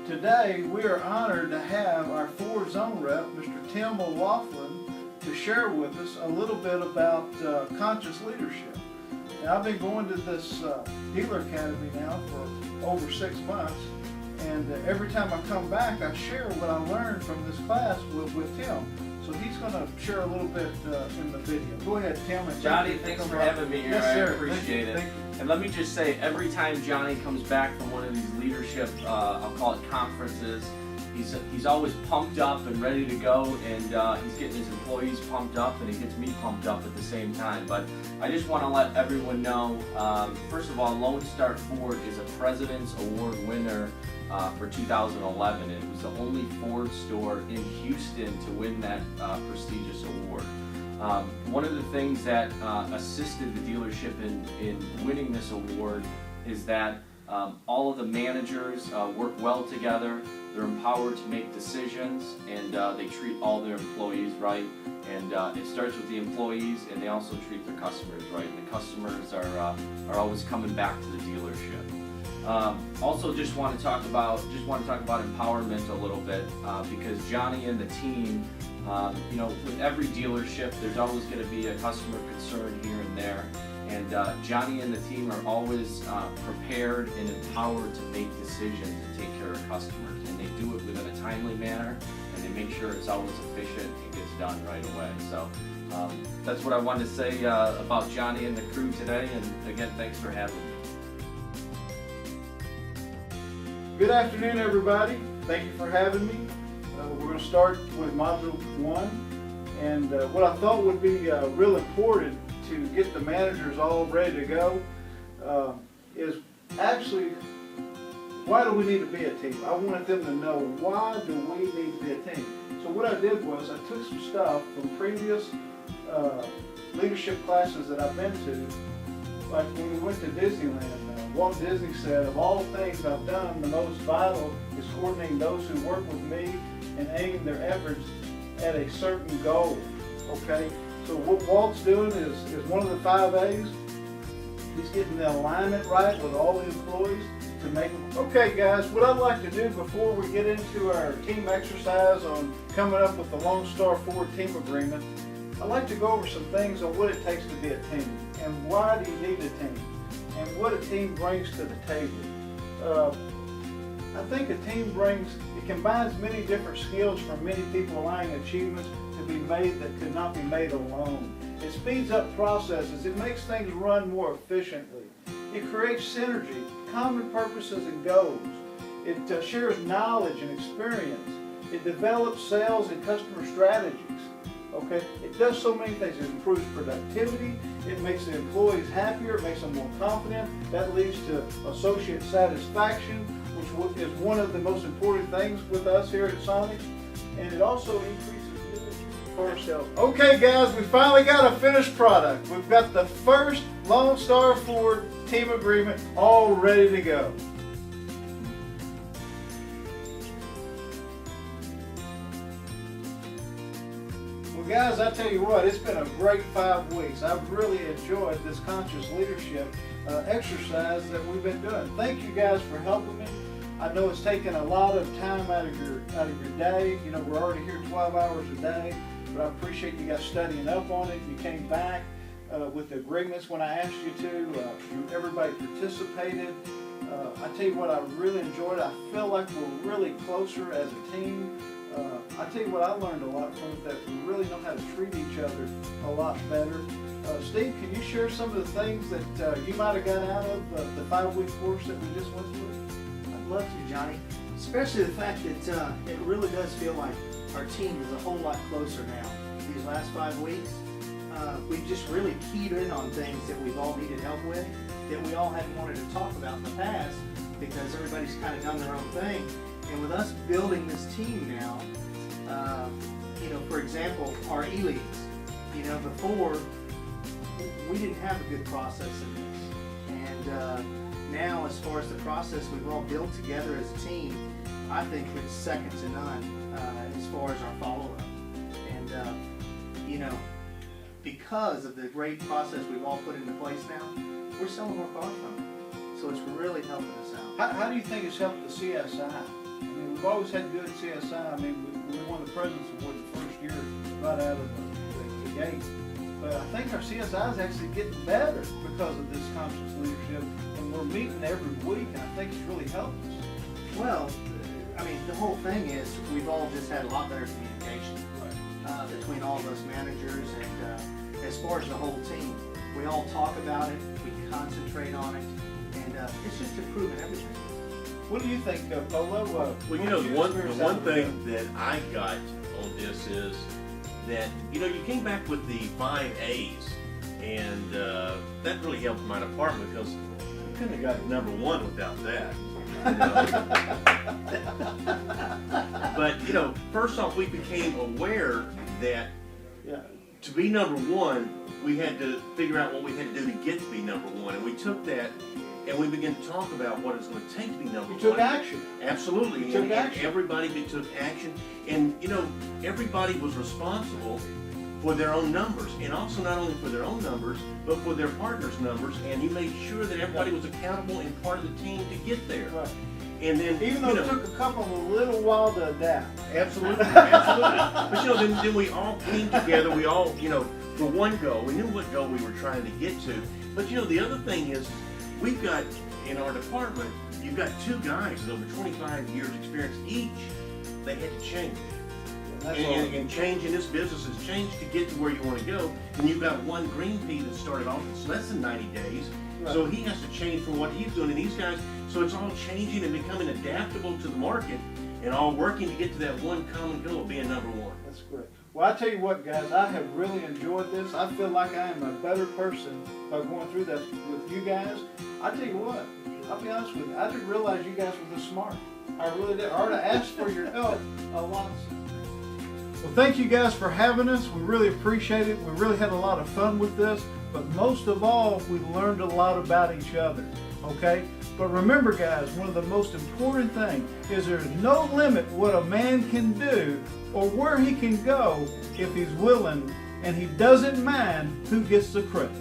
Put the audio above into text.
Today we are honored to have our Ford Zone Rep, Mr. Tim O'Loughlin, to share with us a little bit about conscious leadership. Now, I've been going to this dealer academy now for over 6 months, and every time I come back I share what I learned from this class with Tim. So he's going to share a little bit in the video. Go ahead, Tim. And Johnny, thanks for having me here. Yes, I sir. appreciate it. Thank you. And let me just say, every time Johnny comes back from one of these leadership, I'll call it conferences, he's always pumped up and ready to go, and he's getting his employees pumped up, and he gets me pumped up at the same time. But I just want to let everyone know, first of all, Lone Star Ford is a President's Award winner for 2011. It was the only Ford store in Houston to win that prestigious award. One of the things that assisted the dealership in winning this award is that all of the managers work well together. They're empowered to make decisions, and they treat all their employees right. And it starts with the employees, and they also treat their customers right. And the customers are always coming back to the dealership. Also, just want to talk about empowerment a little bit, because Johnny and the team, with every dealership, there's always going to be a customer concern here and there. And Johnny and the team are always prepared and empowered to make decisions and take care of customers. And they do it within a timely manner, and they make sure it's always efficient and gets done right away. So that's what I wanted to say about Johnny and the crew today. And again, thanks for having me. Good afternoon, everybody. Thank you for having me. We're going to start with Module 1. And what I thought would be real important to get the managers all ready to go is actually, why do we need to be a team? I wanted them to know, why do we need to be a team? So what I did was I took some stuff from previous leadership classes that I've been to. Like when we went to Disneyland, Walt Disney said, of all things I've done, the most vital is coordinating those who work with me and aiming their efforts at a certain goal. Okay? So what Walt's doing is one of the 5 A's. He's getting the alignment right with all the employees to make them. Okay, guys, what I'd like to do before we get into our team exercise on coming up with the Lone Star Ford team agreement, I'd like to go over some things on what it takes to be a team and why do you need a team and what a team brings to the table. I think a team combines many different skills from many people allowing achievements to be made that could not be made alone. It speeds up processes. It makes things run more efficiently. It creates synergy, common purposes and goals. It shares knowledge and experience. It develops sales and customer strategies. Okay? It does so many things. It improves productivity. It makes the employees happier. It makes them more confident. That leads to associate satisfaction, which is one of the most important things with us here at Sonic. And it also increases car sales. Okay, guys, we finally got a finished product. We've got the first Lone Star Ford team agreement all ready to go. Well, guys, I tell you what, it's been a great 5 weeks. I've really enjoyed this conscious leadership exercise that we've been doing. Thank you guys for helping me. I know it's taken a lot of time out of your day. You know, we're already here 12 hours a day, but I appreciate you guys studying up on it. You came back with the agreements when I asked you to. Everybody participated. I tell you what, I really enjoyed it. I feel like we're really closer as a team. I tell you what, I learned a lot from it, that we really know how to treat each other a lot better. Steve, can you share some of the things that you might have got out of the 5-week course that we just went through? I'd love to, Johnny. Especially the fact that it really does feel like our team is a whole lot closer now. These last 5 weeks, we've just really keyed in on things that we've all needed help with, that we all hadn't wanted to talk about in the past because everybody's kind of done their own thing. And with us building this team now, for example, our e-leads, before we didn't have a good process in this. And now, as far as the process we've all built together as a team, I think it's second to none as far as our follow-up. And, because of the great process we've all put into place now, we're selling more cars from it. So it's really helping us out. How do you think it's helped the CSI? I mean, we've always had good CSI. I mean, we won the President's Award the first year right out of the gate. But I think our CSI is actually getting better because of this conscious leadership, and we're meeting every week, and I think it's really helped us. Well, I mean, the whole thing is we've all just had a lot better communication between all of us managers, and as far as the whole team, we all talk about it, we concentrate on it, and it's just improving everything. What do you think, Polo? Well, you know, the one thing that I got on this is that, you know, you came back with the 5 A's, and that really helped my department because we couldn't have got number 1 without that. You know? But, you know, first off, we became aware that to be number 1, we had to figure out what we had to do to get to be number 1, and we took that and we began to talk about what it's going to take to be number 1. You took action. Absolutely. You took and action. Everybody took action. And, you know, everybody was responsible for their own numbers. And also not only for their own numbers, but for their partners' numbers. And you made sure that everybody was accountable and part of the team to get there. Right. And then, Even though it took a couple of a little while to adapt. Absolutely, absolutely. But, you know, then we all came together. We all, you know, for one goal. We knew what goal we were trying to get to. But, you know, the other thing is, we've got, in our department, you've got 2 guys with over 25 years experience each. They had to change. And change in this business has changed to get to where you want to go. And you've got one green pea that started off, it's less than 90 days. Right. So he has to change from what he's doing. And these guys, so it's all changing and becoming adaptable to the market and all working to get to that one common goal of being number 1. That's great. Well, I tell you what, guys, I have really enjoyed this. I feel like I am a better person by going through this with you guys. I tell you what, I'll be honest with you, I didn't realize you guys were this smart. I really did. I already asked for your help a lot. Well, thank you guys for having us. We really appreciate it. We really had a lot of fun with this, but most of all, we learned a lot about each other, okay? But remember, guys, one of the most important things is there's no limit what a man can do or where he can go if he's willing, and he doesn't mind who gets the credit.